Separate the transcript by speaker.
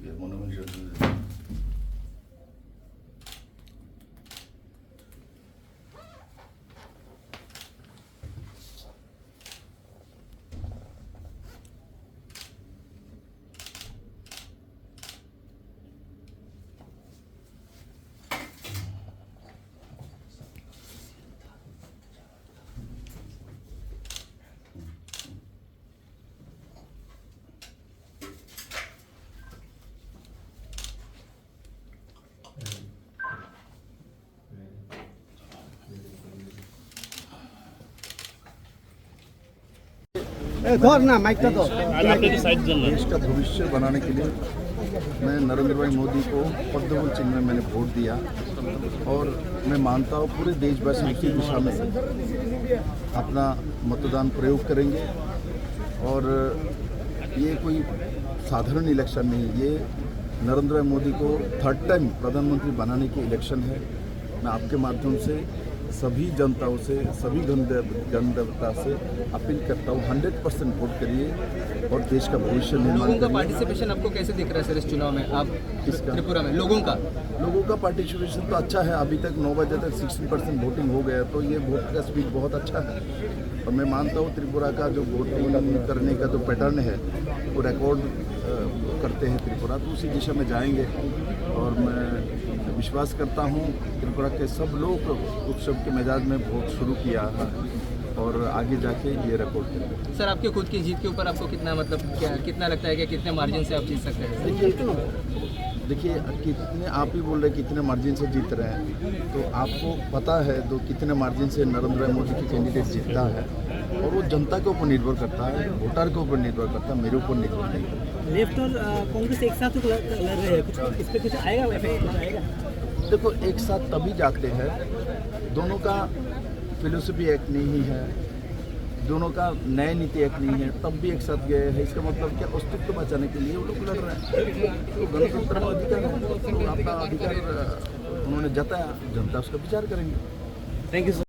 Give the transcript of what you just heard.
Speaker 1: देश का भविष्य बनाने के लिए मैं नरेंद्र भाई मोदी को पद्म चिन्ह में मैंने वोट दिया और मैं मानता हूँ पूरे देशवासी उसी दिशा में अपना मतदान प्रयोग करेंगे। और ये कोई साधारण इलेक्शन नहीं, ये नरेंद्र भाई मोदी को थर्ड टाइम प्रधानमंत्री बनाने की इलेक्शन है। मैं आपके माध्यम से सभी जनताओं से, सभी गणदेवता से अपील करता हूँ 100% वोट करिए और देश का भविष्य निर्माण करिए।
Speaker 2: लोगों का पार्टिसिपेशन आपको कैसे दिख रहा है सर इस चुनाव में? आप त्रिपुरा में लोगों का
Speaker 1: पार्टिसिपेशन तो अच्छा है। अभी तक 9 बजे तक 16% वोटिंग हो गया, तो ये वोट का स्पीड बहुत अच्छा है। और मैं मानता हूँ त्रिपुरा का जो वोटिंग करने का जो पैटर्न है वो रिकॉर्ड करते हैं त्रिपुरा, तो उसी दिशा में जाएंगे। और मैं विश्वास करता हूँ त्रिपुरा के सब लोग उत्सव के मिजाज में वोट शुरू किया है और आगे जाके ये रिकॉर्ड करेंगे।
Speaker 2: सर आपके खुद की जीत के ऊपर आपको कितना कितना लगता है कि कितने मार्जिन से आप जीत सकते हैं?
Speaker 1: देखिए कितने आप ही बोल रहे हैं कितने मार्जिन से जीत रहे हैं, तो आपको पता है तो कितने मार्जिन से नरेंद्र मोदी की कैंडिडेट जीतता है और वो जनता के ऊपर निर्भर करता है, वोटर के ऊपर निर्भर करता है, मेरे ऊपर निर्भर नहीं करता।
Speaker 3: लेफ्ट और कांग्रेस एक साथ लड़ रहे हैं, कुछ इस पे कुछ आएगा?
Speaker 1: देखो एक साथ तभी जाते हैं, दोनों का फिलोसफी एक नहीं है, दोनों का नया नीति एक नहीं है, तब भी एक साथ गए हैं। इसका मतलब क्या अस्तित्व बचाने के लिए वो लोग लड़ रहे हैं। तो गणतंत्र का अधिकार है, तो अपना अधिकार उन्होंने जताया, जनता उसका विचार करेंगे।
Speaker 3: Thank you sir.